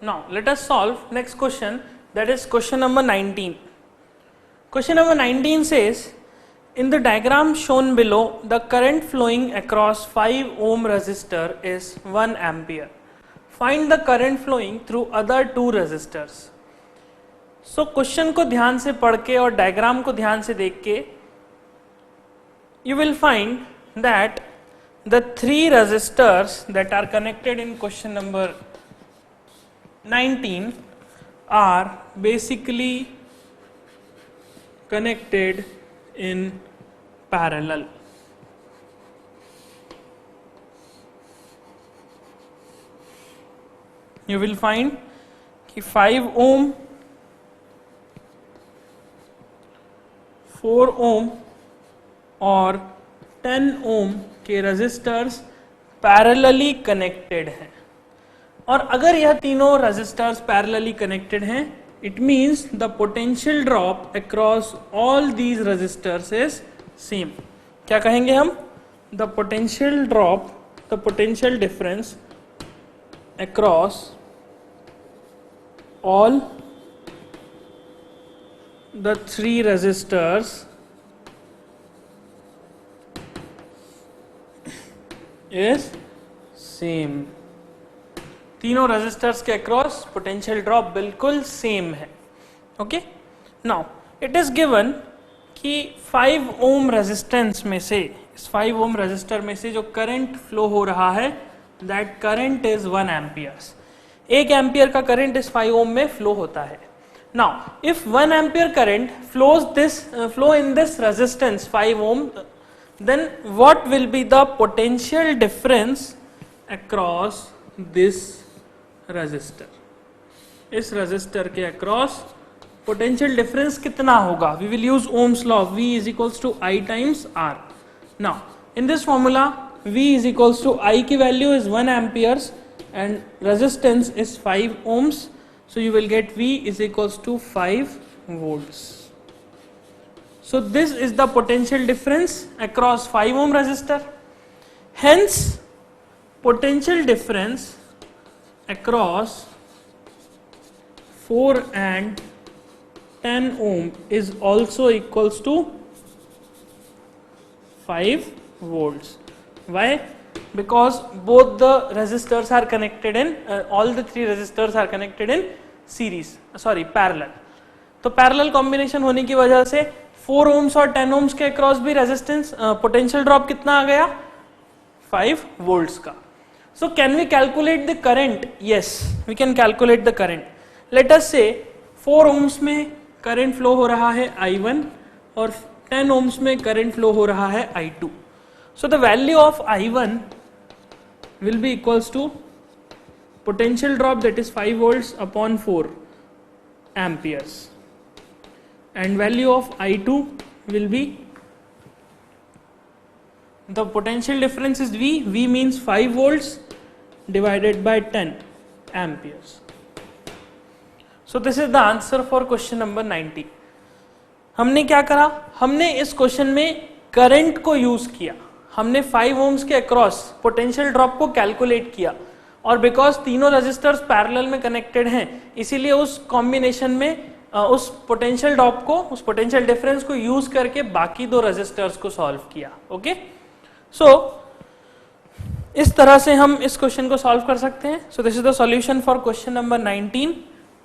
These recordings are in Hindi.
Now let us solve next question, that is question number 19. Question number 19 says, in the diagram shown below, the current flowing across 5 ohm resistor is 1 ampere. Find the current flowing through other 2 resistors. So question को ध्यान से पढ़ के और डायग्राम को ध्यान से देख के you will find that the 3 resistors that are connected in question number 19 are basically connected in parallel. You will find कि 5 ohm, 4 ohm और 10 ohm के रेजिस्टर्स पैरेलली कनेक्टेड हैं. और अगर यह तीनों रेजिस्टर्स पैरेलली कनेक्टेड हैं, it means the potential drop across all these resistors is same. क्या कहेंगे हम? The potential drop, the potential difference across all the 3 resistors is same. तीनों रेजिस्टर्स के अक्रॉस पोटेंशियल ड्रॉप बिल्कुल सेम है. Okay, now it is given कि 5 ओम रेजिस्टेंस में से, इस 5 ओम रेजिस्टर में से जो करंट फ्लो हो रहा है, that current is 1 amperes. 1 ampere का करंट इस 5 ओम में फ्लो होता है. Now if 1 ampere current flow in this resistance 5 ohm, then what will be the potential difference across this resistor. इस रेजिस्टर के अक्रॉस पोटेंशियल डिफरेंस कितना होगा? We will use Ohm's law, V is equals to I times R. Now in this formula V is equals to I की value is 1 amperes and resistance is 5 ohms, so you will get V is equals to 5 volts. So this is the potential difference across 5 ohm resistor. Hence potential difference across 4 and 10 ohm is also equals to 5 volts. Why? Because both the resistors are connected in all the 3 resistors are connected in parallel. तो पैरेलल कॉम्बिनेशन होने की वजह से 4 ohms और 10 ohms के अक्रॉस भी रेजिस्टेंस पोटेंशियल ड्रॉप कितना आ गया? 5 volts का. So can we calculate the current? Yes, we can calculate the current. Let us say 4 ohms में करंट फ्लो हो रहा है I1 और 10 ohms में करंट फ्लो हो रहा है I2. So the value of I1 will be equals to potential drop, that is 5 volts upon 4 amperes, and value of I2 will be, the potential difference is V means 5 volts divided by 10 amperes. So this is the answer for question number 90. हमने क्या करा? हमने इस क्वेश्चन में करंट को यूज किया. हमने 5 ohms के अक्रॉस पोटेंशियल ड्रॉप को कैलकुलेट किया, और बिकॉज तीनों रेजिस्टर्स पैरेलल में कनेक्टेड हैं, इसीलिए उस कॉम्बिनेशन में उस पोटेंशियल ड्रॉप को, उस पोटेंशियल डिफरेंस को यूज करके बाकी 2 रेजिस्टर्स को सॉल्व किया. ओके, सो इस तरह से हम इस क्वेश्चन को सॉल्व कर सकते हैं. So this is the solution for question number 19.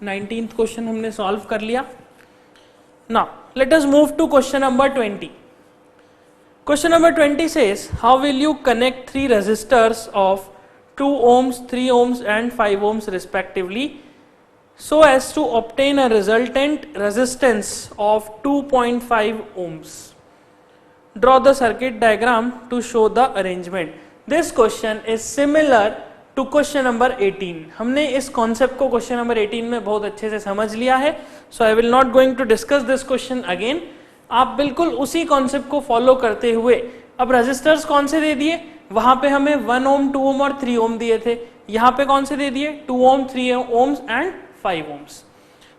19th question हमने सॉल्व कर लिया. Now let us move to question number 20. Question number 20 says, how will you connect 3 resistors of 2 ohms, 3 ohms and 5 ohms respectively so as to obtain a resultant resistance of 2.5 ohms? Draw the circuit diagram to show the arrangement. This question is similar to question number 18. हमने इस concept को question number 18 में बहुत अच्छे से समझ लिया है, so I will not going to discuss this question again. आप बिल्कुल उसी कॉन्सेप्ट को फॉलो करते हुए, अब रेजिस्टर्स कौन से दे दिए? वहां पे हमें 1 ohm, 2 ohm और 3 ohm दिए थे. यहाँ पे कौन से दे दिए? 2 ohm, 3 ohms एंड 5 ohms.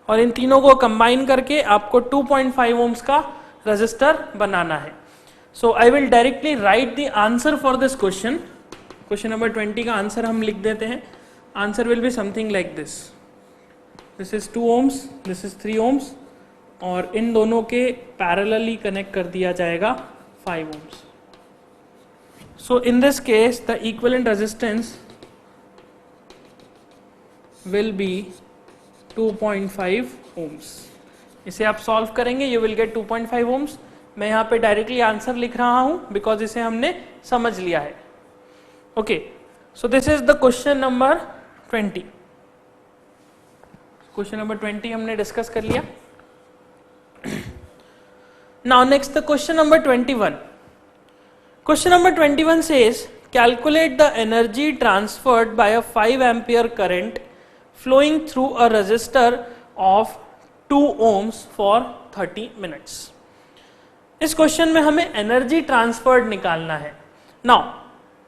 और इन तीनों को कंबाइन करके आपको 2.5 ohms का रेजिस्टर बनाना है. So I will directly write the answer for this question. Question number 20 का आंसर हम लिख देते हैं. Answer will be something like this. This is 2 ohms, this is 3 ohms, और इन दोनों के पैरेलली कनेक्ट कर दिया जाएगा 5 ohms. So in this case the equivalent resistance will be 2.5 ohms. इसे आप सॉल्व करेंगे, you will get 2.5 ohms. मैं यहाँ पे डायरेक्टली आंसर लिख रहा हूँ बिकॉज इसे हमने समझ लिया है. Okay, so this is the question number 20. Question number 20 हमने डिस्कस कर लिया. Now next the question number 21. Question number 21 says, calculate the energy transferred by a 5 ampere current flowing through a resistor of 2 ohms for 30 minutes. इस क्वेश्चन में हमें एनर्जी ट्रांसफर्ड निकालना है. नाउ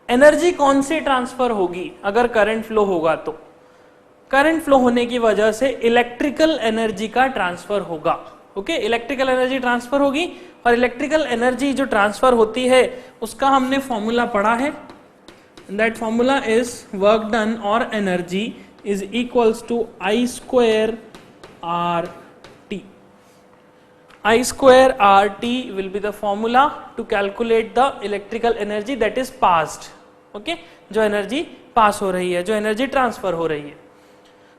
एनर्जी कौन से ट्रांसफर होगी अगर करंट फ्लो होगा? तो करंट फ्लो होने की वजह से इलेक्ट्रिकल एनर्जी का ट्रांसफर होगा. ओके, इलेक्ट्रिकल एनर्जी ट्रांसफर होगी, और इलेक्ट्रिकल एनर्जी जो ट्रांसफर होती है उसका हमने फॉर्मूला पढ़ा है. That formula is work done और energy is equals to I square R T. I square R T will be the formula to calculate the electrical energy that is passed. Okay, जो एनर्जी पास हो रही है, जो एनर्जी ट्रांसफर हो रही है.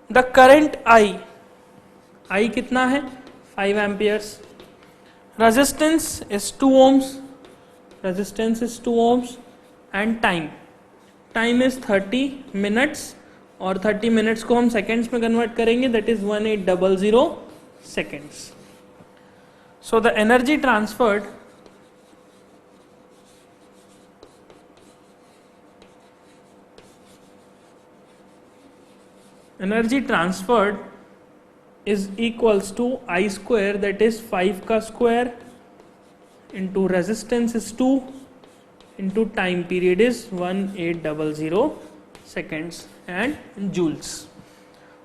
द करंट आई कितना है? 5 amperes. Resistance is 2 ohms. Resistance is 2 ohms. And time is 30 minutes. और 30 minutes को हम seconds में convert करेंगे, that is 1800 seconds. So the energy transferred is equals to I square, that is 5 का square into resistance is 2 into time period is 1800 seconds and joules.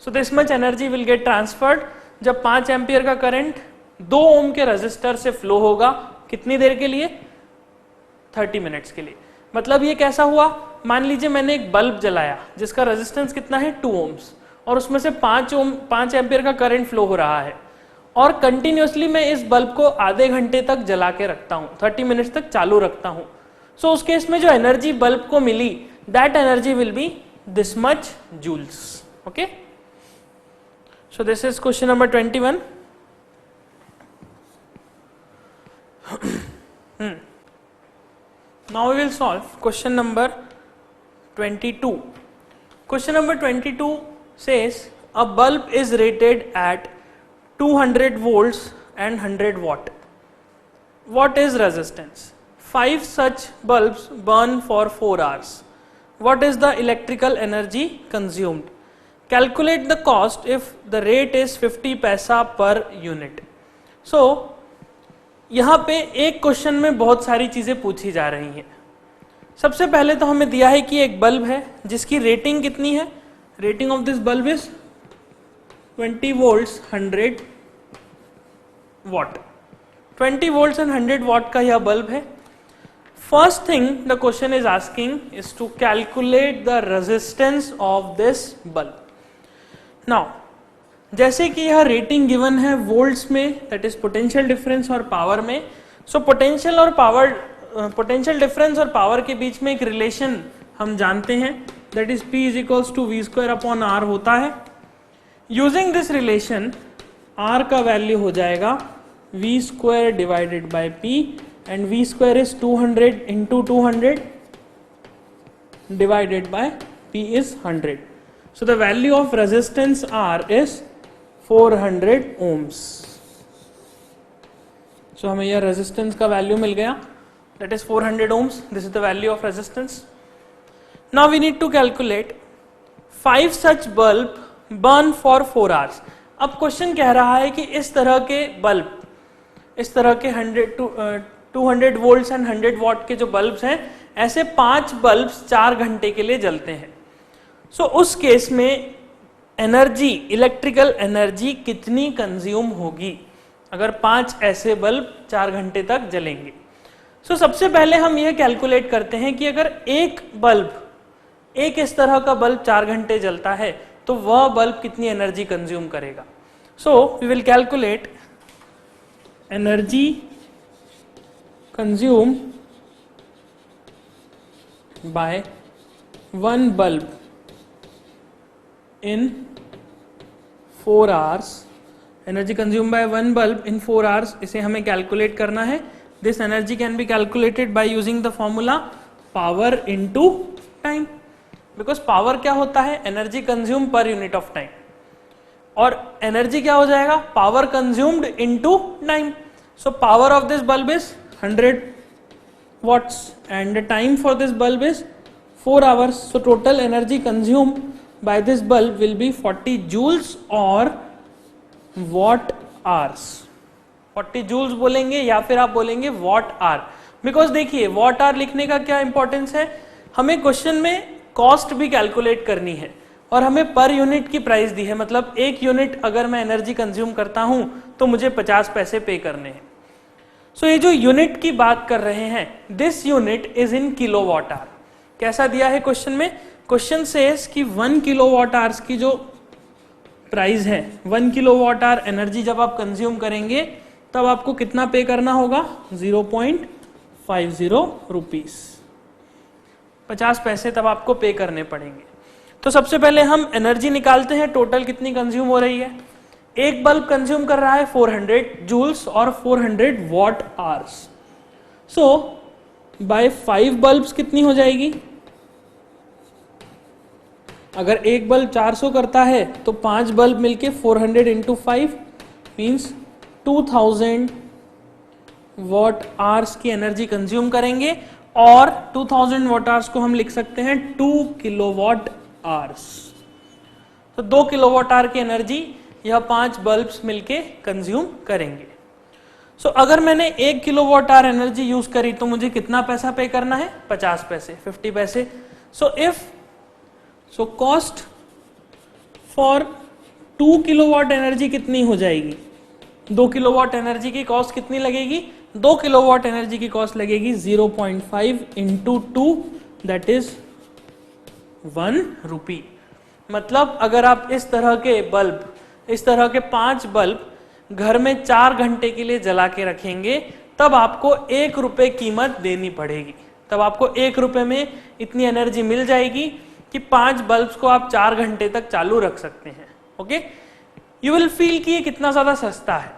So this much energy will get transferred जब 5 एम्पियर का करंट 2 ओम के रेजिस्टर से फ्लो होगा. कितनी देर के लिए? 30 मिनट्स के लिए. मतलब ये कैसा हुआ? मान लीजिए मैंने एक बल्ब जलाया जिसका रेजिस्टेंस कितना है? 2 ohms, और उसमें से 5 एम्पियर का करंट फ्लो हो रहा है, और कंटिन्यूसली मैं इस बल्ब को आधे घंटे तक जला के रखता हूं, 30 मिनट्स तक चालू रखता हूं. सो उस केस में जो एनर्जी बल्ब को मिली, that energy will be this much joules. Okay, so this is question number 21. Now we will solve question number 22. Question number 22 says a bulb is rated at 200 volts and 100 watt. What is resistance? 5 such bulbs burn for 4 hours. What is the electrical energy consumed? Calculate the cost if the rate is 50 पैसा per unit. So यहाँ पे एक क्वेश्चन में बहुत सारी चीजें पूछी जा रही हैं. सबसे पहले तो हमें दिया है कि एक बल्ब है जिसकी रेटिंग कितनी है? Rating of this bulb is 20 volts 100 watt. 20 volts and 100 watt का यह बल्ब है. First thing the question is asking is to calculate the resistance of this bulb. Now जैसे कि यह रेटिंग गिवन है वोल्ट्स में, दैट इज पोटेंशियल डिफरेंस और पावर में. सो पोटेंशियल डिफरेंस और पावर के बीच में एक रिलेशन हम जानते हैं, that is P is equals to V square upon R होता है. यूजिंग दिस रिलेशन R का वैल्यू हो जाएगा V square divided by P, and V square is 200 into 200 divided by P is 100. So the value of resistance R is 400 ohms. So हमें यह रेजिस्टेंस का वैल्यू मिल गया, that is 400 ohms. This is the value of resistance. Now we need to calculate 5 such bulb burn for 4 hours. अब क्वेश्चन कह रहा है कि इस तरह के बल्ब, इस तरह के 200 वोल्ट्स एंड 100 वॉट के जो बल्ब्स हैं, ऐसे 5 बल्ब्स 4 घंटे के लिए जलते हैं. सो उस केस में एनर्जी, इलेक्ट्रिकल एनर्जी कितनी कंज्यूम होगी अगर 5 ऐसे बल्ब 4 घंटे तक जलेंगे? सो सबसे पहले हम यह कैलकुलेट करते हैं कि अगर एक बल्ब, एक इस तरह का बल्ब 4 घंटे जलता है तो वह बल्ब कितनी एनर्जी कंज्यूम करेगा. So we will calculate energy consume by one bulb in 4 hours. Energy consume by one bulb in 4 hours, इसे हमें कैलकुलेट करना है. This energy can be calculated by using the formula power into time, because power क्या होता है, energy consume per unit of time, और एनर्जी क्या हो जाएगा, power consumed into time. So power of this bulb is 100 watts and the time for this bulb is 4 hours. So total energy consumed by this bulb will be 40 joules or watt hours. 40 joules बोलेंगे या फिर आप बोलेंगे watt hour, बिकॉज देखिए watt hour लिखने का क्या इंपॉर्टेंस है, हमें क्वेश्चन में कॉस्ट भी कैलकुलेट करनी है और हमें पर यूनिट की प्राइस दी है, मतलब एक यूनिट अगर मैं एनर्जी कंज्यूम करता हूं तो मुझे 50 पैसे पे करने हैं. सो ये जो यूनिट की बात कर रहे हैं, this unit is in kilowatt hour. कैसा दिया है क्वेश्चन में, क्वेश्चन सेज कि 1 किलोवाट आवर्स की जो प्राइस है, 1 किलोवाट आवर एनर्जी जब आप कंज्यूम करेंगे तब आपको कितना पे करना होगा, 0.50 रुपीस, 50 पैसे तब आपको पे करने पड़ेंगे. तो सबसे पहले हम एनर्जी निकालते हैं, टोटल कितनी कंज्यूम हो रही है. एक बल्ब कंज्यूम कर रहा है 400 जूल्स और 400 what hours. So bye 5 bulbs कितनी हो जाएगी, अगर एक बल्ब 400 करता है तो 5 बल्ब मिलके 400 इंटू 5 मीन्स 2000 वॉट आवर्स की एनर्जी कंज्यूम करेंगे, और 2000 वॉट आवर्स को हम लिख सकते हैं 2 किलोवाट आवर्स. तो 2 किलोवाट आवर की एनर्जी यह 5 बल्ब्स मिलके कंज्यूम करेंगे. सो अगर मैंने 1 किलोवाट आवर एनर्जी यूज करी तो मुझे कितना पैसा पे करना है, 50 पैसे, 50 पैसे. So cost for 2 kilowatt energy कितनी हो जाएगी, 2 किलोवाट एनर्जी की कॉस्ट कितनी लगेगी, 2 किलोवाट एनर्जी की कॉस्ट लगेगी 0.5 इंटू 2, दैट इज 1 रुपी. मतलब अगर आप इस तरह के बल्ब, इस तरह के 5 बल्ब घर में 4 घंटे के लिए जला के रखेंगे तब आपको 1 रुपए कीमत देनी पड़ेगी. तब आपको 1 रुपए में इतनी एनर्जी मिल जाएगी कि 5 बल्ब्स को आप 4 घंटे तक चालू रख सकते हैं. ओके, यू विल फील कि ये कितना ज्यादा सस्ता है,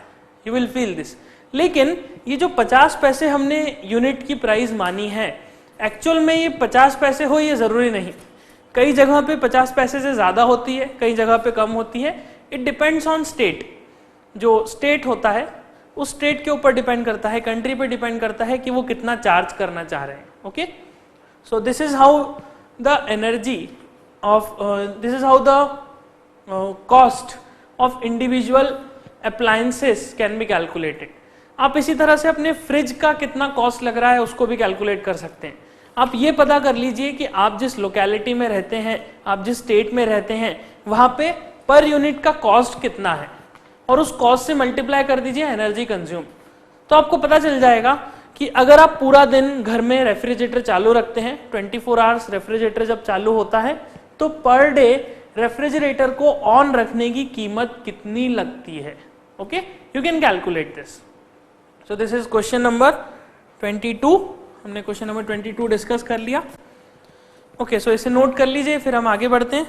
यू विल फील दिस. लेकिन ये जो 50 पैसे हमने यूनिट की प्राइस मानी है, एक्चुअल में ये 50 पैसे हो ये जरूरी नहीं. कई जगह पे 50 पैसे से ज्यादा होती है, कई जगह पे कम होती है. It depends on state. जो स्टेट होता है उस स्टेट के ऊपर डिपेंड करता है, कंट्री पे डिपेंड करता है कि वो कितना चार्ज करना चाह रहे हैं. Okay, so this is how the energy of, this is how the cost of individual appliances can be calculated. आप इसी तरह से अपने फ्रिज का कितना कॉस्ट लग रहा है उसको भी कैलकुलेट कर सकते हैं. आप ये पता कर लीजिए कि आप जिस लोकेलिटी में रहते हैं, आप जिस स्टेट में रहते हैं, वहां पे पर यूनिट का कॉस्ट कितना है और उस कॉस्ट से मल्टीप्लाई कर दीजिए एनर्जी कंज्यूम. तो आपको पता चल जाएगा कि अगर आप पूरा दिन घर में रेफ्रिजरेटर चालू रखते हैं, 24 आवर्स रेफ्रिजरेटर जब चालू होता है, तो पर डे रेफ्रिजरेटर को ऑन रखने की कीमत कितनी लगती है. Okay, you can calculate this. So this is question number 22. हमने क्वेश्चन नंबर 22 डिस्कस कर लिया. ओके, सो इसे नोट कर लीजिए, फिर हम आगे बढ़ते हैं.